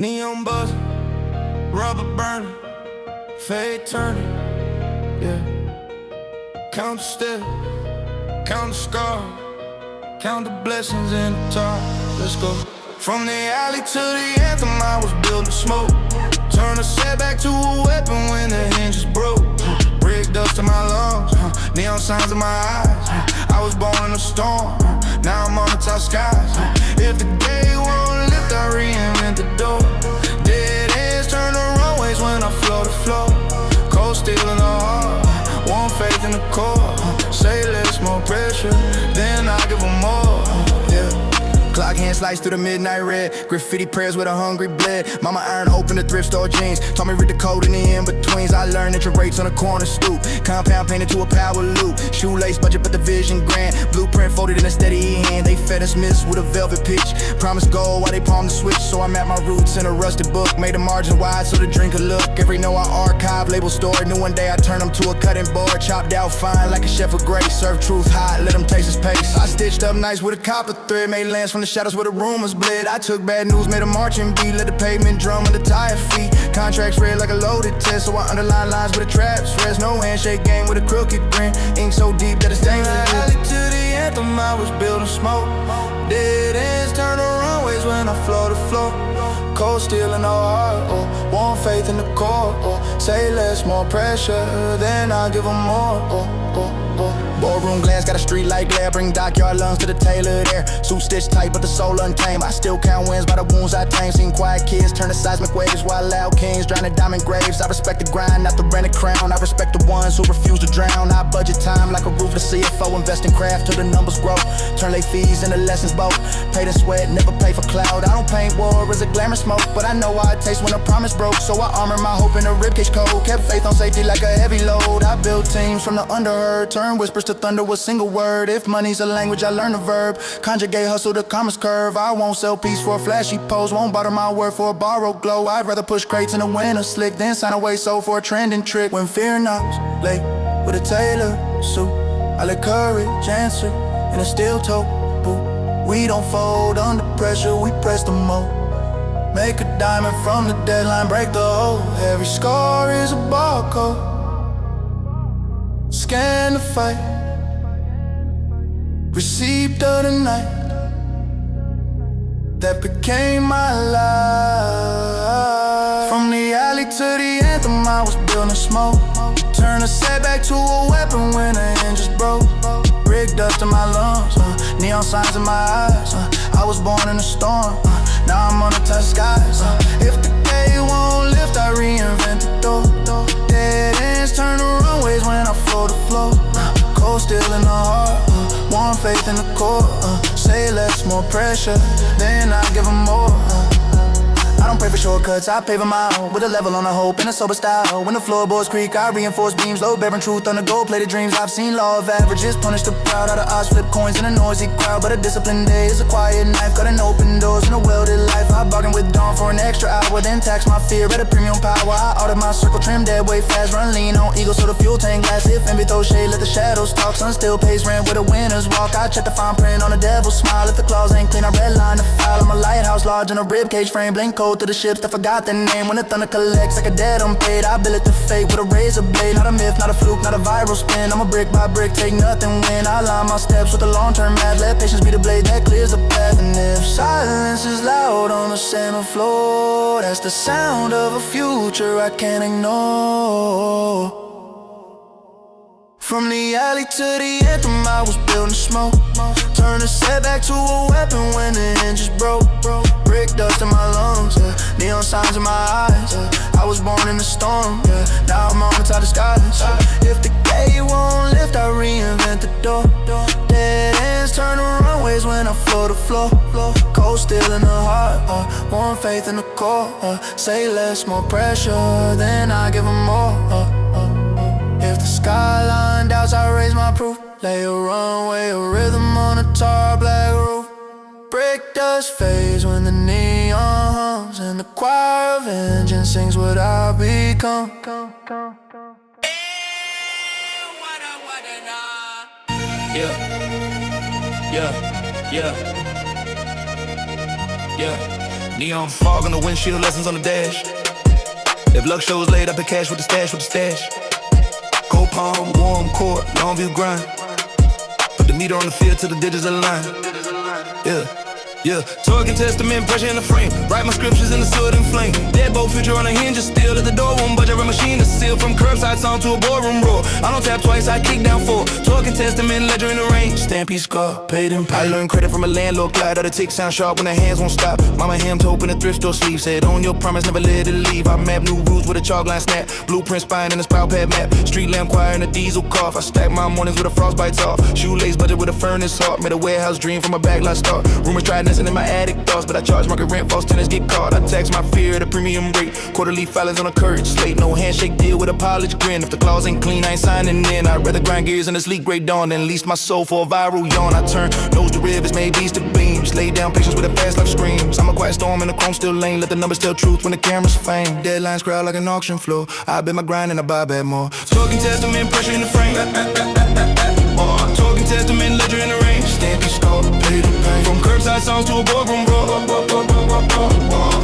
Neon buzzing, rubber burning, fade turning, yeah. Count the steps, count the scars, count the blessings in the top. Let's go. From the alley to the anthem, I was building smoke. Turn a setback to a weapon when the hinges broke. Brick dust in my lungs, neon signs in my eyes. I was born in a storm, now I'm on the top skies. If the day won't lift, I reinvent the door. Dead ends turn to runways when I flow to flow. Cold steel in the heart, warm faith in the core. Say less, more pressure, then I give them more, yeah. Clock hand sliced through the midnight red. Graffiti prayers with a hungry bled. Mama iron open the thrift store jeans. Taught me read the code in the in-betweens. I learned that your rates on the corner stoop. Compound painted to a power loop. Shoelace budget but the vision grand. Blueprint folded in a steady hand. They fed us myths with a velvet pitch. Promised gold while they palmed the switch. So I mapped my roots in a rusted book. Made the margin wide so the drink could look. Every note I archive, label stored. Knew one day I turn them to a cutting board. Chopped out fine like a chef of grace. Serve truth hot, let them taste his pace. I stitched up nice with a copper thread. Made lands from the shadows where the rumors bled. I took bad news, made a marching beat. Let the pavement drum on the tire feet. Contracts read like a loaded test, so I underline lines with a trap stress. No handshake game with a crooked grin. Ink so deep that it's dangerous. Alley to the anthem, I was building smoke. Dead ends turn to runways when I flow to flow. Cold steel in the heart, oh, warm faith in the core, oh. Say less, more pressure, then I give them more, oh, oh, oh. Boardroom glass, got a street light glare. Bring dockyard lungs to the tailor there. Suit stitched tight, but the soul untamed. I still count wins by the wounds I tame. Seen quiet kids turn to seismic waves while loud kings drown in diamond graves. I respect the grind, not the rented crown. I respect the ones who refuse to drown. I budget time like a ruthless CFO. Invest in craft till the numbers grow. Turn late fees into lessons both. Paid in sweat, never pay for cloud. I don't paint war as a glamour smoke, but I know how it tastes when a promise broke. So I armor my hope in a ribcage code. Kept faith on safety like a heavy load. I built teams from the underheard. Turn whispers to thunder with single word. If money's a language, I learn the verb. Conjugate hustle to commerce curve. I won't sell peace for a flashy pose. Won't barter my word for a borrowed glow. I'd rather push crates in the winter slick than sign away soul for a trending trick. When fear knocks, late with a tailor suit, I let courage answer in a steel toe boot. We don't fold under pressure, we press the mold. Make a diamond from the deadline, break the hole. Every scar is a barcode. Scan the fight, receipt of the night that became my life. From the alley to the anthem, I was building smoke. Turn a setback to a weapon when the hinges broke. Brick dust in my lungs, neon signs in my eyes. I was born in a storm, now I'm on the top skies. If the day won't lift, I reinvent the door. Dead ends turn to runways when I flow to flow. Cold steel in the heart, warm faith in the core. Say less, more pressure, then I give them more. I don't pray for shortcuts, I pave them out with a level on a hope and a sober style. When the floorboards creak, I reinforce beams. Low bearing truth on the gold-plated dreams. I've seen law of averages punish the proud. Out of odds flip coins in a noisy crowd, but a disciplined day is a quiet knife. Got an open doors in a welded life. I bargain with dawn for an extra hour, then tax my fear at a premium power. I order my circle trim dead way fast, run lean on ego so the fuel tank lasts. If envy throws shade, let the shadows talk. Sun still pays rent with a winner's walk. I check the fine print on the devil's smile. If the claws ain't clean, I redline the file. I'm a lighthouse lodge in a ribcage frame, blink cold to the ships that forgot their name. When the thunder collects like a debt unpaid, I bill it to fate with a razor blade. Not a myth, not a fluke, not a viral spin. I'm a brick by brick, take nothing win. I line my steps with the long-term math. Let patience be the blade that clears the path. And if silence is loud on the center floor, that's the sound of a future I can't ignore. From the alley to the anthem, I was building smoke. Turn a setback to a weapon when the hinges broke. Brick dust in my lungs, yeah. Neon signs in my eyes, yeah. I was born in the storm, yeah. Now I'm on the top of the skies. If the gate won't lift, I reinvent the door. Dead ends turn to runways when I flow to flow. Cold steel in the heart, warm faith in the core. Say less, more pressure, then I give them more. If the skyline doubts, I raise my proof. Lay a runway, a rhythm on a tar black roof. Brick dust fades when the neon hums, and the choir of engines sings what I become. Yeah, yeah, yeah, yeah. Neon fog on the windshield, lessons on the dash. If luck shows laid up the cash with the stash. Cold palm, warm court, long view grind. Put the meter on the field till the digits align. Yeah, Torque and testament, pressure in the frame. Write my scriptures in the sword and flame. Deadbolt future on the hinges, still at the door. Won't budget, a machine to seal. From curbside song to a boardroom roar. I don't tap twice, I kick down four. Torque and testament, ledger in the rain. Stampede scar, paid in pay. I learned credit from a landlord, glide out the tick sound sharp when the hands won't stop. Mama hemmed hope in the thrift store sleeve. Said on your promise, never let it leave. I map new rules with a chalk line snap. Blueprint spine and a spout pad map. Street lamp choir and a diesel cough. I stack my mornings with a frostbite's off. Shoelace budget with a furnace heart. Made a warehouse dream from a backlot start. Rumors tried nesting in my attic thoughts, but I charge market rent, false tenants get caught. I tax my fear at a premium rate. Quarterly filings on a courage slate. No handshake deal with a polished grin. If the clause ain't clean, I ain't signing in. I'd rather grind gears in a sleek gray dawn than lease my soul for a viral yawn. I turn nose to rivets, made beats to beams. Lay down patience with a fast life screams. I'm a quiet storm in the chrome still lane. Let the numbers tell truth when the cameras fame. Deadlines crowd like an auction floor. I bet my grind and I buy back more. Talking testament, pressure in the frame. Talking testament, ledger in the range. Stampede score, paid in pain. From curbside songs to a boardroom roar.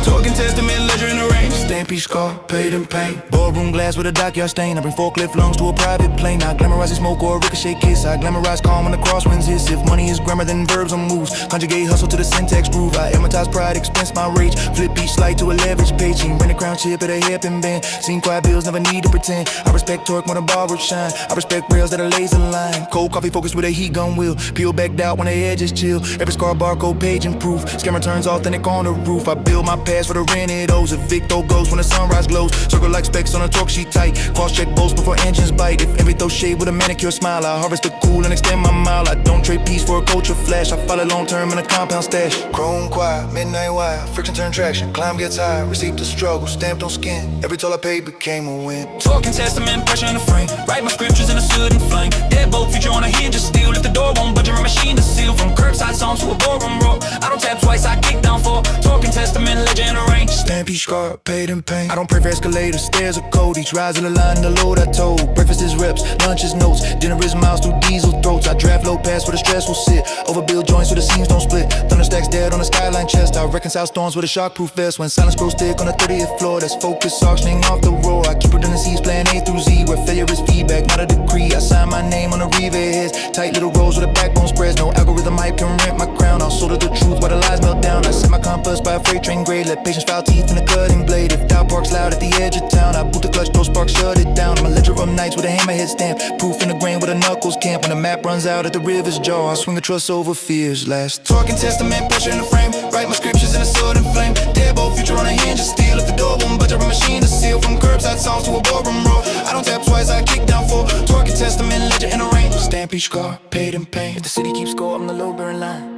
Talking testament, ledger in the range. Stampede score, paid in pain. Boardroom glass with a dockyard stain. I bring forklift lungs to a private plane. I glamorize the smoke or a ricochet kiss. I glamorize calm when the crosswinds hiss. If money is grammar, then verbs are moves. Conjugate hustle to the syntax groove. I amortize pride, expense my rage. Flip each slide to a leverage page. Rent a crown chip at a hairpin band. Seen quiet bills, never need to pretend. I respect torque when a bar would shine. I respect rails that are laser line. Cold coffee focused with a heat gun wheel. Peel backed out when the edges chill. Every scar barcode page and proof. Scammer turns authentic on the roof. I build my past for the rented O's. A Victo goes when the sunrise glows. Circle like specs on a torque sheet tight. Cross check bolts before engines bite. If every throw shade with a manicure smile, I harvest the cool and extend my mile. I don't trade peace for a culture flash. I follow long term in a compound stash. Chrome choir, midnight wire, friction turn traction. Climb gets higher, receipt the struggle, stamped on skin. Every toll I paid became a win. Talking testament, pressure in the frame. Write my scriptures in a soot and flame. Deadbolt future on a hinge still. If the door won't budget, a machine to seal. From curbside song to a boardroom roar. I don't tap twice, I kick down four. Talking testament, ledger in the range. Stampede scar, paid in pain. I don't pray for escalators, stairs are cold. Each rise in the line, the load I told. Breakfast is reps, lunch is notes. Dinner is miles through diesel throats. I draft low pass where the stress will sit. Overbuild joints so the seams don't split. Thunder stacks dead on the skyline chest. I reconcile storms with a shockproof vest. When silence grows thick on the 30th floor, that's focus auctioning off the roar. I keep redundancies, plan A through Z, where failure is feedback, not a decree. I sign my name on the reverb heads. Tight little rolls with a backbone spreads. No algorithm hype can rent my crown. I'll solder the truth while the lies melt down. I set my compass by a freight train grade. Let patience file teeth in the cutting blade. If doubt parks loud at the edge of town, I boot the clutch, throw sparks, shut it down. I'm a ledger of nights with a hammerhead stamp. Proof in the grain with a knuckles camp. When the map runs out at the river's jaw, I swing a trust over fears last. Talking testament, pressure in the frame. Write my scriptures in a sword and flame. Deadbolt future on a hinge of steel. If the door won't budget, a machine to seal. From curbside songs to a boardroom roar. I don't tap twice, I kick down four. Talking testament, ledger in the rain. Stampede scar, paid in pain. If the city keeps score, I'm the low bearing line.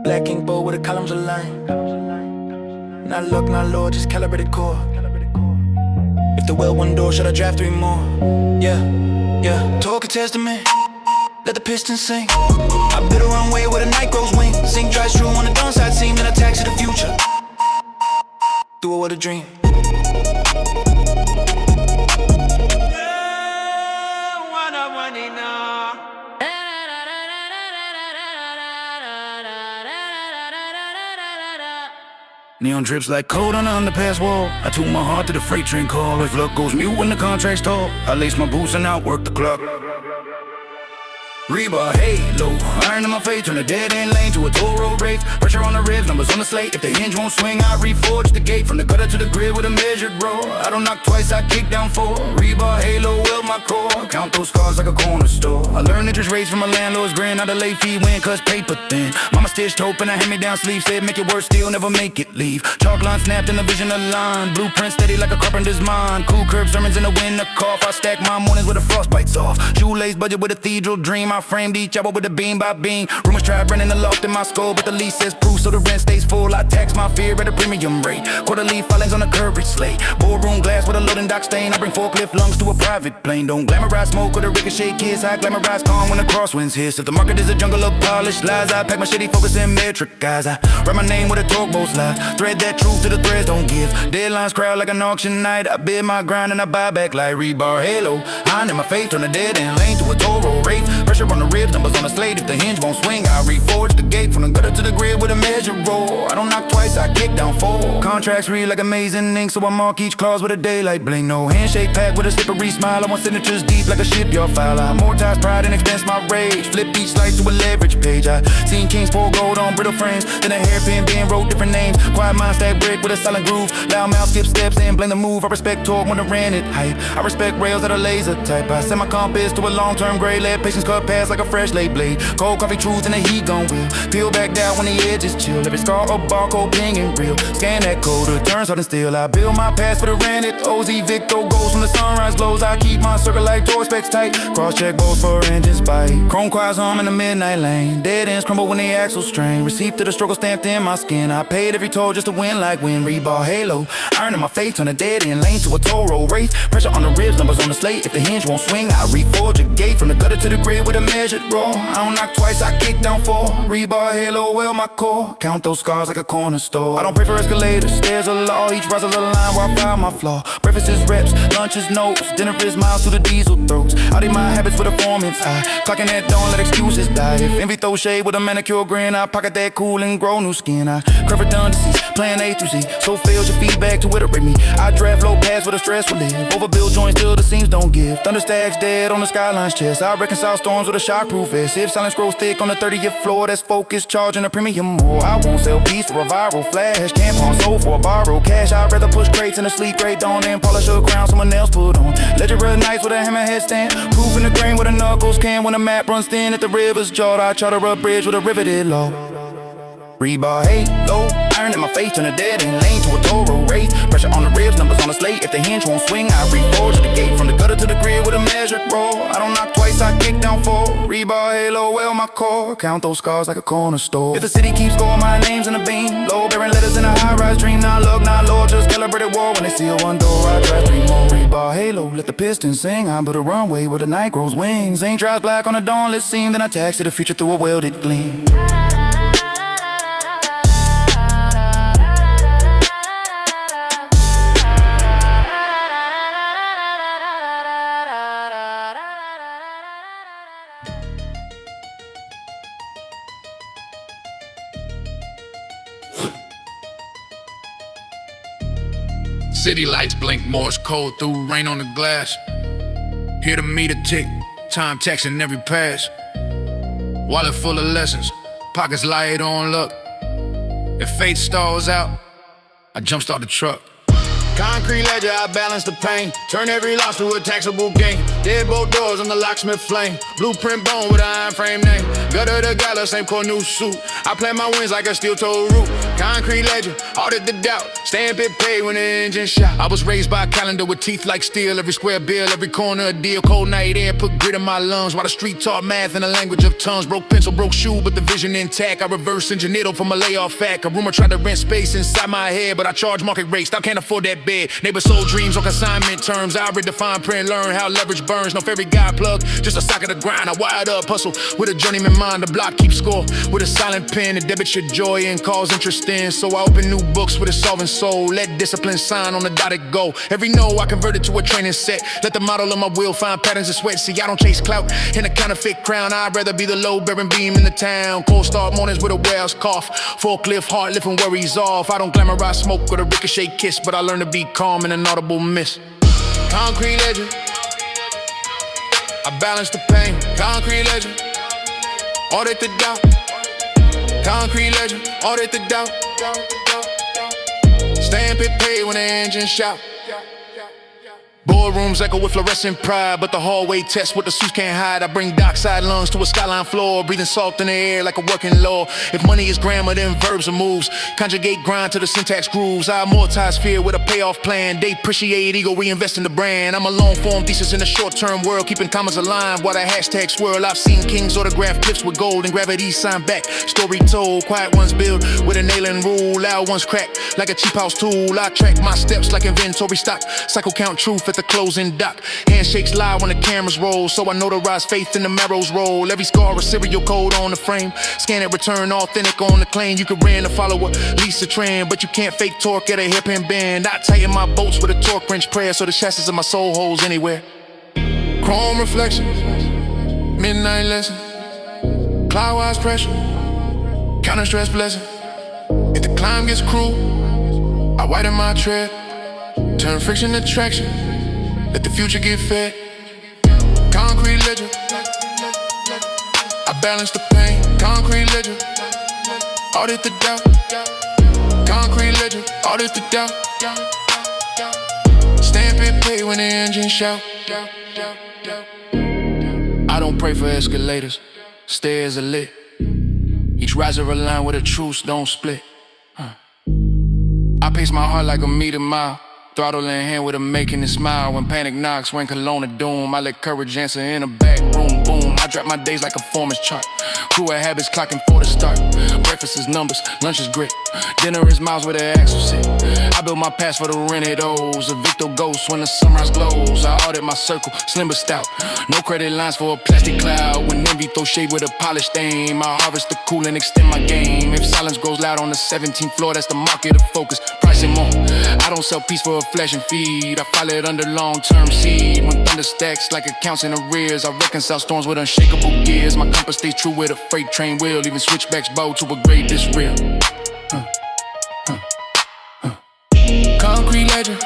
Black ink bowl with the columns aligned. Not luck, not lord, just calibrated core. If the well one door, should I draft three more? Yeah. Talk a testament, let the pistons sing. I build a runway where the night grows wings. Zinc dries true on the downside seam. Then I taxi the future. Do it with a dream. Neon drips like cold on the underpass wall. I took my heart to the freight train call. If luck goes mute when the contract's tall, I lace my boots and outwork the clock. Rebar, halo, iron in my face, turn a dead end lane to a toll road race. Pressure on the ribs, numbers on the slate. If the hinge won't swing, I reforge the gate. From the gutter to the grid with a measured roar. I don't knock twice, I kick down four. Rebar, halo, weld my core. Count those scars like a corner store. I learned interest rates from my landlord's grin. Not a late fee win, cause paper thin. Mama stitched hope and a hand-me-down sleeve. Said make it work, still never make it leave. Chalk line snapped and the vision aligned. Blueprint steady like a carpenter's mind. Cool curb sermons in the wind, a cough. I stack my mornings with the frostbites off. Shoelace budget with a cathedral dream. I framed each hour with a beam by beam. Rumors try running the loft in my skull, but the lease says proof, so the rent stays full. I tax my fear at a premium rate. Quarterly filings on a courage slate. Boardroom glass with a loading dock stain. I bring forklift lungs to a private plane. Don't glamorize smoke or the ricochet kiss. I glamorize calm when the crosswinds hiss. If the market is a jungle of polished lies, I pack my shitty focus in metric guys. I write my name with a torque bow slide. Thread that truth to the threads don't give. Deadlines crowd like an auction night. I bid my grind and I buy back like rebar halo. Iron in my face, turn a dead end lane to a toll road race. Pressure pressure on the ribs, numbers on the slate. If the hinge won't swing, I reforge the gate from the gutter to the grid with a measure roll. I don't knock twice, I kick down four. Contracts read like amazing ink, so I mark each clause with a daylight bling. No handshake packed with a slippery smile. I want signatures deep like a shipyard file. I amortize pride and expense my rage. Flip each slice to a leverage page. I seen kings pour gold on brittle frames, then a hairpin being wrote different names. Quiet mind stack brick with a silent groove. Loud mouth skip steps and blame the move. I respect torque when I ran it hype. I respect rails that are laser type. I set my compass to a long-term gray. Let patience cut past like a fresh laid blade. Cold coffee truth and the heat gon' wheel. Peel back down when the edges chill. Every scar a barcode ping and real. Scan that code, it turns hard and still. I build my past for the rented. OZ Victor goes from the sunrise glows. I keep my circle like door specs tight. Cross-check both for engines bite. Chrome choirs hum in the midnight lane. Dead ends crumble when the axles strain. Receipt to the struggle stamped in my skin. I paid every toll just to win like win. Rebar halo. Iron in my face, turn a dead end lane to a toll road race. Pressure on the ribs, numbers on the slate. If the hinge won't swing, I reforge a gate from the gutter to the grid with a measured roll. I don't knock twice, I kick down four. Rebar halo, well my core. Count those scars like a corner store. I don't pray for escalators, stairs are law. Each rise a little line where I find my flaw. Breakfast is reps, lunch is notes. Dinner is miles through the diesel throats. Out in my habits with performance high. Clocking that don't let excuses die. If envy throw shade with a manicure grin, I pocket that cool and grow new skin. I curve redundancies, plan A through Z. So fails your feedback to iterate me. I draft low pass with a stress relief. Overbuild joints till the seams don't give. Thunder stacks dead on the skyline's chest. I reconcile storms with a shockproof vest. If silence grows thick on the 30th floor, that's focus, charging a premium more. I won't sell peace for a viral flash. Can't pawn soul for a borrowed cash. I'd rather push crates in a sleep great dawn than polish a crown someone else put on. Ledger of nights with a hammerhead stand. Proof in the grain with a knuckles can. When the map runs thin at the river's jaw, I charter a bridge with a riveted law. Rebar halo, iron in my face, turn a dead end lane to a Toro race. Pressure on the ribs, numbers on the slate. If the hinge won't swing, I reforge the gate from the gutter to the grid with a measured roll. I don't knock twice, I kick down four. Rebar halo, well my core. Count those scars like a corner store. If the city keeps score, my name's in the beam. Low bearing letters in a high-rise dream. Not luck, not law, just calibrated war. When they seal one door, I drive three more. Rebar halo, let the pistons sing. I build a runway where the night grows wings. Ink dries black on the dawnlit seam. Then I taxi the future through a welded gleam. City lights blink Morse code through rain on the glass. Hear the meter tick, time texting every pass. Wallet full of lessons, pockets light on luck. If fate stalls out, I jumpstart the truck. Concrete ledger, I balance the pain. Turn every loss to a taxable gain. Deadbolt doors on the locksmith flame. Blueprint bone with an iron frame name. Gutter the gala, same core new suit. I plant my wings like a steel-toed root. Concrete ledger, audit the doubt. Stamp it paid when the engine shot. I was raised by a calendar with teeth like steel. Every square bill, every corner a deal. Cold night air, put grit in my lungs. While the street taught math in the language of tongues. Broke pencil, broke shoe, but the vision intact. I reverse engineered from a layoff fact. A rumor tried to rent space inside my head, but I charge market rates. I can't afford that bed. Neighbor sold dreams on consignment terms. I redefine print, learn how leverage burns. No fairy guy plug, just a socket of grind. I wired up, hustle with a journeyman mind. The block keeps score with a silent pen. It debits your joy and cause interest in. So I open new books with a solving soul. Let discipline sign on the dotted goal. Every no I convert it to a training set. Let the model of my wheel find patterns of sweat. See, I don't chase clout in a counterfeit crown. I'd rather be the low-bearing beam in the town. Cold start mornings with a warehouse cough. Forklift, heart lifting worries off. I don't glamorize smoke or the ricochet kiss, but I learn to be calm in an audible miss. Concrete ledger, I balance the pain. Concrete ledger, audit the doubt. Concrete ledger, audit the doubt. Stamp it paid when the engine shout. Boardrooms echo with fluorescent pride, but the hallway test what the suits can't hide. I bring dockside lungs to a skyline floor, breathing salt in the air like a working law. If money is grammar, then verbs are moves. Conjugate grind to the syntax grooves. I amortize fear with a payoff plan. They appreciate ego, reinvest in the brand. I'm a long-form thesis in a short-term world, keeping commas aligned while the hashtag swirl. I've seen kings autograph clips with gold and gravity sign back. Story told, quiet ones build with a nailing rule. Loud ones crack like a cheap house tool. I track my steps like inventory stock. Cycle count truth at the closing dock. Handshakes live when the cameras roll, so I notarize faith in the marrows roll. Every scar a serial code on the frame. Scan it, return authentic on the claim. You can ran a follower, lease a trend, but you can't fake torque at a hairpin bend. I tighten my bolts with a torque wrench prayer, so the chassis of my soul holds anywhere. Chrome reflections, Midnight lesson, clockwise pressure, counter stress blessing. If the climb gets cruel, I whiten my tread, turn friction to traction, let the future get fed. Concrete ledger, I balance the pain. Concrete ledger, audit the doubt. Concrete ledger, audit the doubt. Stamp it, pay when the engine shout. I don't pray for escalators, stairs are lit. Each riser aligned with a truce, don't split. I pace my heart like a meter mile. Throttle in hand with a making it smile. When panic knocks, when cologne of doom, I let courage answer in a back room. Boom, I drop my days like a foreman's chart. Crew of habits clocking for the start. Breakfast is numbers, lunch is grit. Dinner is miles where the axle sit. I build my past for the rented O's. A Victor ghost when the sunrise glows. I audit my circle, slim but stout. No credit lines for a plastic cloud. When envy throw shade with a polished aim, I harvest the cool and extend my game. If silence grows loud on the 17th floor, that's the market of focus. Pricing more. I don't sell peace for a flesh and feed. I file it under long-term seed. When thunder stacks like accounts in arrears, I reconcile storms with unshakable gears. My compass stays true with a freight train wheel. Even switchbacks bow to a grade this real. Concrete ledger,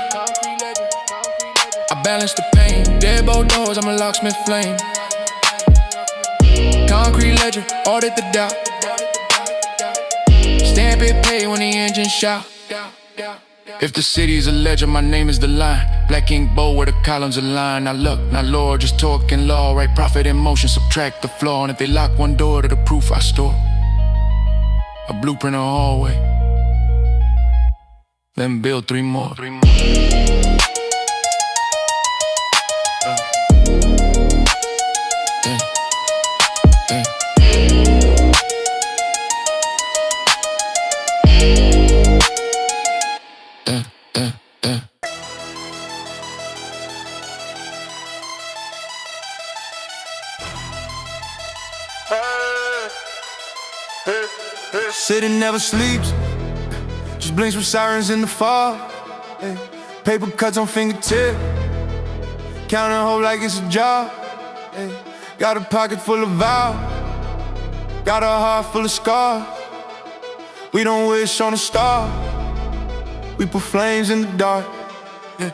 I balance the pain. Deadbolt doors, I'm a locksmith flame. Concrete ledger, audit the doubt. Stamp it, pay when the engine shout. If the city is a ledger, my name is the line. Black ink bold where the columns align. Not luck, not lore, just torque and law. Right profit in motion, subtract the flaw. And if they lock one door to the proof I store, a blueprint, a hallway, then build three more. City never sleeps, just blinks with sirens in the fog. Ay, paper cuts on fingertip, counting hope like it's a job. Ay, got a pocket full of vows, got a heart full of scars. We don't wish on a star, we put flames in the dark. Yeah.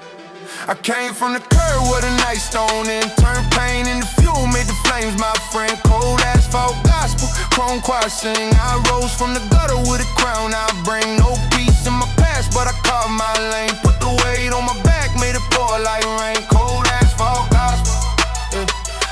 I came from the curb with a nice stone and turned pain into fuel, made the flames my friend. Cold asphalt gospel, chrome choir sing. I rose from the gutter with a crown I bring. No peace in my past, but I carved my lane. Put the weight on my back, made it pour like rain. Cold asphalt gospel, yeah.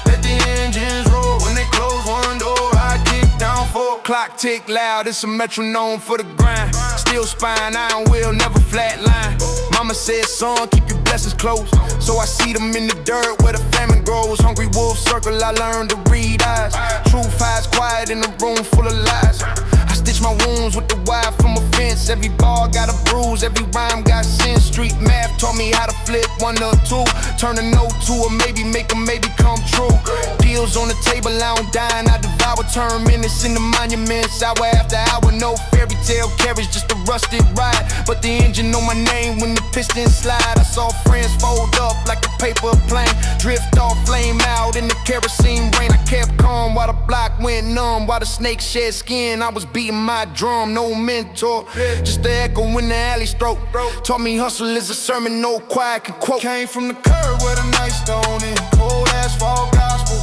Let the engines roll. When they close one door, I kick down 4 o'clock, tick loud. It's a metronome for the grind. Steel spine, iron will, never flatline. Mama said, son, keep your blessings close. So I see them in the dirt where the famine grows. Hungry wolf circle, I learned to read eyes. Truth hides quiet in a room full of lies. I stitch my wounds with the wire from a fence. Every bar got a bruise, every rhyme got sin. Street math taught me how to flip 1 to 2. Turn a no to a maybe, make a maybe come true. Deals on the table, I don't dine, I devour. Turn minutes into monuments, hour after hour. No fairy tale carriage, just a rusted ride. But the engine on my name when the piston slide. I saw friends fold up like a paper plane, drift off, flame out in the kerosene rain. I kept calm while the block went numb, while the snake shed skin. I was beating my drum, no mentor, just the echo in the alley stroke. Taught me hustle is a sermon, no choir can quote. Came from the curb where the night stone in cold asphalt gospel,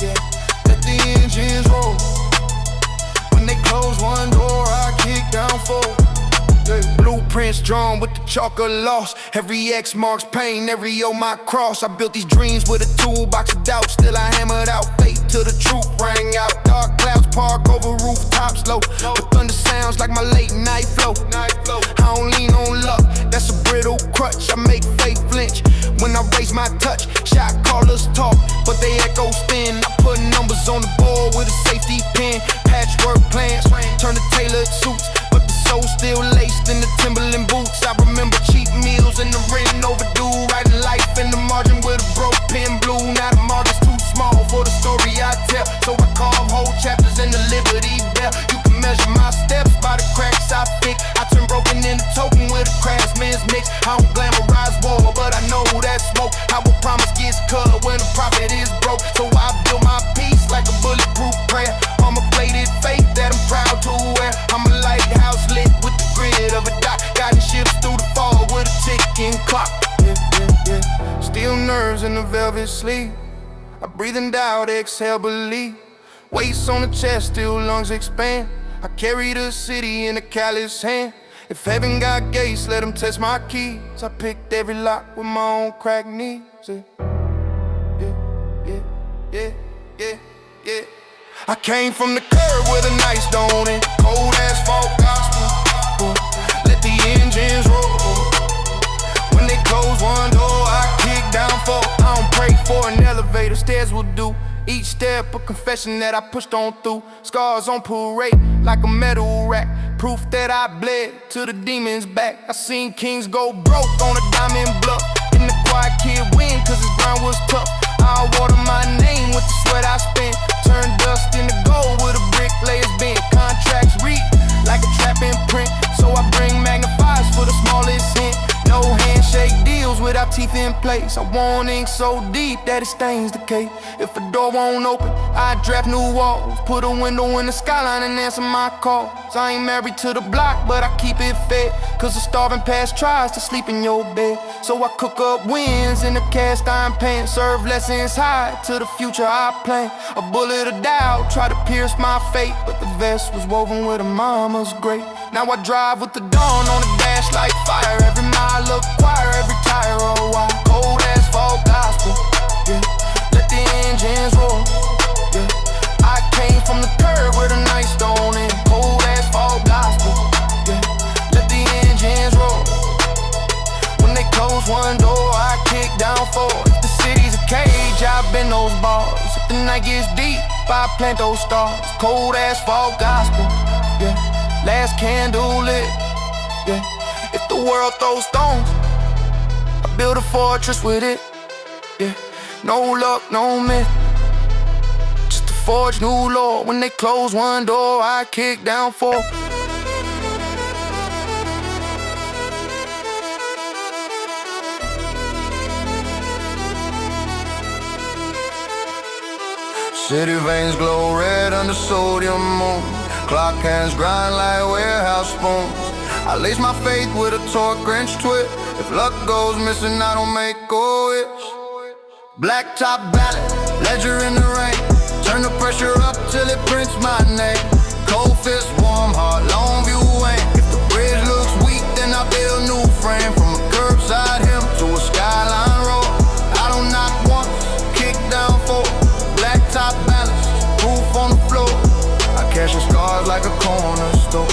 yeah. Let the engines roll. When they close one door, I kick down 4. Blueprints drawn with the chalk of loss. Every X marks pain, every O my cross. I built these dreams with a toolbox of doubt. Still I hammered out faith till the truth rang out. Dark clouds park over rooftops low, but thunder sounds like my late night flow. I don't lean on luck, that's a brittle crutch. I make faith flinch when I raise my touch. Shot callers talk, but they echo spin. I put numbers on the board with a safety pin. Patchwork plans, turn to tailored suits, but the soul still laced in the Timberland boots. I remember cheap meals and the rent overdue. Writing life in the margin with a broke pen blue. Now the margin's too small for the story I tell, so I carve whole chapters in the Liberty Bell. You can measure my steps by the cracks I pick. I turn broken into token with a craftsman's mix. I don't glamorize war, but I know that smoke. I will promise gets cut when the profit is broke. So I build my peace clock. Yeah, yeah, yeah. Steel nerves in the velvet sleeve. I breathe and doubt, exhale, believe. Weights on the chest, still lungs expand. I carry the city in a callous hand. If heaven got gates, let them test my keys. I picked every lock with my own cracked knees. Yeah, yeah, yeah, yeah, yeah. I came from the curb with a nice don't it. Cold asphalt gospel. Let the engines roll. When they close one door, I kick down four. I don't pray for an elevator, stairs will do. Each step a confession that I pushed on through. Scars on parade like a metal rack. Proof that I bled to the demons back. I seen kings go broke on a diamond bluff. And the quiet kid win cause his grind was tough. I water my name with the sweat I spent. Turn dust into gold with a bricklayer's bend. Contracts read like a trap imprint. So I bring magnifiers for the smallest hint. No handshake deals without teeth in place. I want ink so deep that it stains the cake. If a door won't open, I draft new walls. Put a window in the skyline and answer my calls. I ain't married to the block, but I keep it fed. Cause the starving past tries to sleep in your bed. So I cook up wins in a cast iron pan. Serve lessons high to the future I plan. A bullet of doubt tried to pierce my fate, but the vest was woven with a mama's grape. Now I drive with the dawn on the dash like fire. Every mile acquire, every tire roll wide. Cold asphalt gospel, yeah. Let the engines roll, yeah. I came from the curb with a nice stone in. Cold asphalt gospel, yeah. Let the engines roll. When they close one door, I kick down four. If the city's a cage, I bend those bars. If the night gets deep, I plant those stars. Cold asphalt gospel, yeah. Last candle lit, yeah. If the world throws stones, I build a fortress with it, yeah. No luck, no myth, just to forge new lore. When they close one door, I kick down four. City veins glow red under sodium moon. Clock hands grind like warehouse spoons. I lace my faith with a torque-wrench twist. If luck goes missing, I don't make a wish. Black top ballot, ledger in the rain. Turn the pressure up till it prints my name. Cold fist, warm heart, long view aim. If the bridge looks weak, then I build new frame. From a curbside him to a skyline roll. I don't knock once, kick down four. Black top balance, proof on the floor. I cash in scars like a corner store.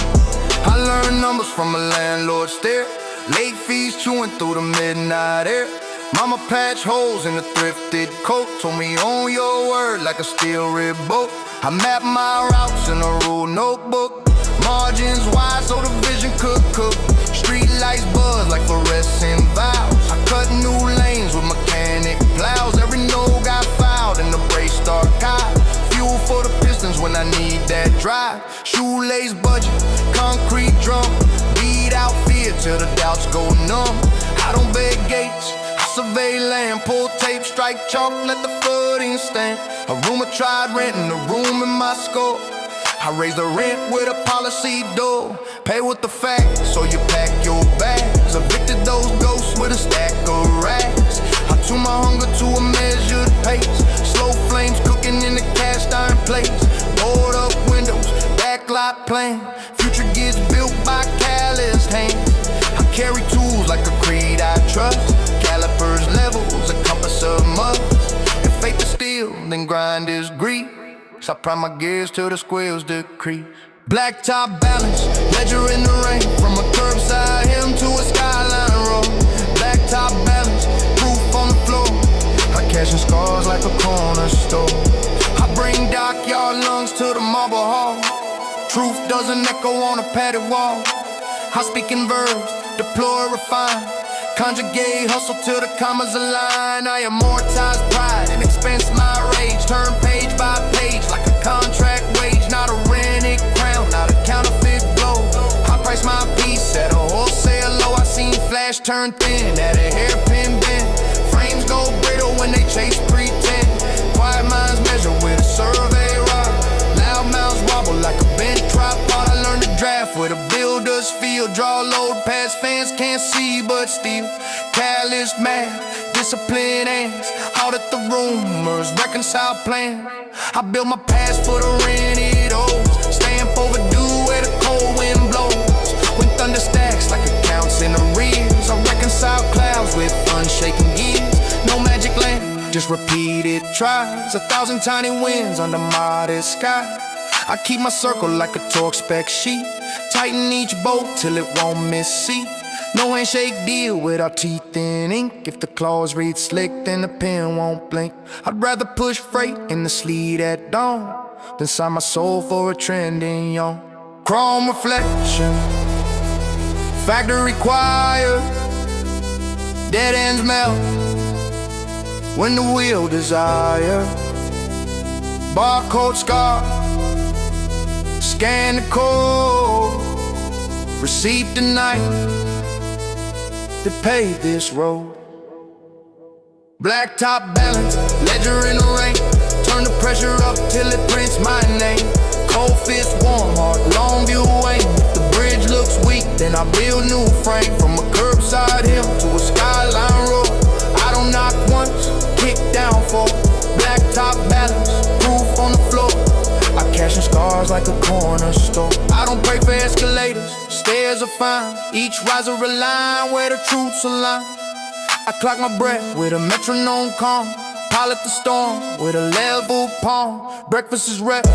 I learned numbers from a landlord stare. Late fees chewing through the midnight air. Mama patch holes in a thrifted coat. Told me own your word like a steel rib boat. I map my routes in a rule notebook. Margins wide so the vision could cook. Street lights buzz like fluorescent valves. I cut new lanes with mechanic plows. Every node got fouled and the brakes start high. Fuel for the pistons when I need that drive. Shoelace budget, concrete drum. Beat out fear till the doubts go numb. I don't beg gates, I survey land. Pull tape, strike chalk, let the footing stand. A rumor tried renting a room in my skull. I raise the rent with a policy door. Pay with the facts, so you pack your bags. Evicted those ghosts with a stack of racks. I tune my hunger to a measured pace. Slow flames cooking in the cast iron plates. Board up windows, backlight plan. Future gets built by calloused hands. I carry tools like a creed I trust. Calipers, levels, a compass of must. If faith is steel, then grind is greed. So I prime my gears till the squeals decrease. Black top balance, ledger in the rain. From a curbside him to a skyline road. Black top balance, proof on the floor. I cash in scars like a corner store. I bring dockyard lungs to the marble hall. Truth doesn't echo on a padded wall. I speak in verbs, deploy, refine. Conjugate, hustle till the commas align. I amortize pride and expense my rage. Turn page by page like a contract wage. Not a rented crown, not a counterfeit blow. I price my piece at a wholesale low. I seen flash turn thin at a hairpin bend. Frames go brittle when they chase pretend. Quiet minds measure with a survey rod. Loud mouths wobble like a bent tripod. I learned to draft where the builders feel. Draw load past fans can't see, but still callous math, discipline ends. Audit the rumors, reconcile plan. I build my past for the rented O's. Stamp overdue where the cold wind blows. When thunder stacks like accounts in arrears, I reconcile clouds with unshaken gears. No magic land, just repeated tries. 1,000 tiny winds under modest sky. I keep my circle like a torque spec sheet. Tighten each bolt till it won't miss seat. No handshake deal without teeth in ink. If the claws read slick, then the pen won't blink. I'd rather push freight in the sleet at dawn than sign my soul for a trending yawn. Chrome reflection, factory choir, dead ends melt when the wheel desire. Barcode scar, scan the code, receipt tonight to pay this road. Blacktop balance, ledger in the rain. Turn the pressure up till it prints my name. Cold fist, warm heart, long view aim. The bridge looks weak, then I build new frame. From a curbside hill to a skyline road. I don't knock once, kick down four. Blacktop balance, proof on the floor. I cash in scars like a corner store. I don't pray for escalators, stairs are fine. Each riser a line where the truths align. I clock my breath with a metronome calm. Pilot the storm with a level palm. Breakfast is reps,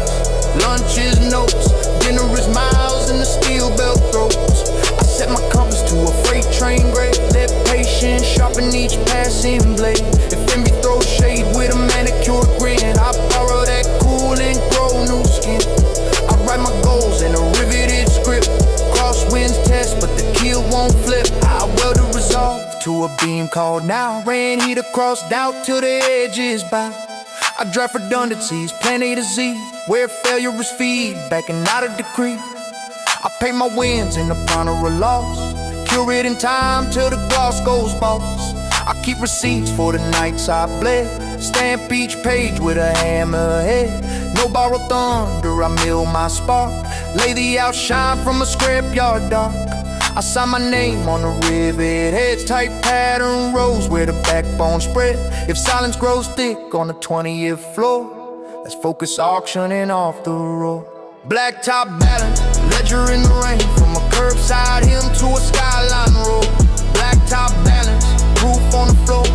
lunch is notes. Dinner is miles in the steel belt throats. I set my compass to a freight train grade. Let patience sharpen each passing blade. If envy throws shade with a manicured grin, I borrow that cool and grow new skin. I write my goals in a riveted script. Crosswinds test, but the keel won't flip. I weld a resolve to a beam called now. Ran heat across doubt till the edges by. I draft redundancies, plan A to Z, where failure is feedback and not a decree. I pay my wins in the honor of loss, cure it in time till the gloss goes boss. I keep receipts for the nights I bled. Stamp each page with a hammerhead. No borrowed thunder, I mill my spark. Lay the outshine from a scrapyard dark. I sign my name on the rivet heads. Tight pattern rows where the backbone spread. If silence grows thick on the 20th floor, let's focus auctioning off the road. Blacktop balance, ledger in the rain. From a curbside hymn to a skyline road. Blacktop balance, proof on the floor.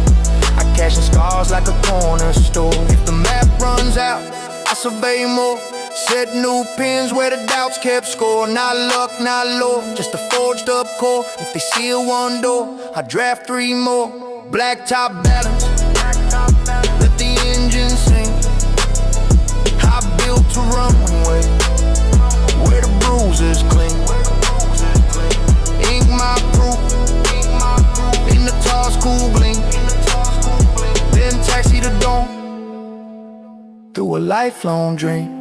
I cash in scars like a corner store. If the map runs out, I survey more. Set new pins where the doubts kept score. Not luck, not lore, just a forged up core. If they seal one door, I draft 3 more. Blacktop balance, let the engine sing. I built a runway where the bruises cling. Ink my proof in the tar school gleam. Then taxi to dawn through a lifelong dream.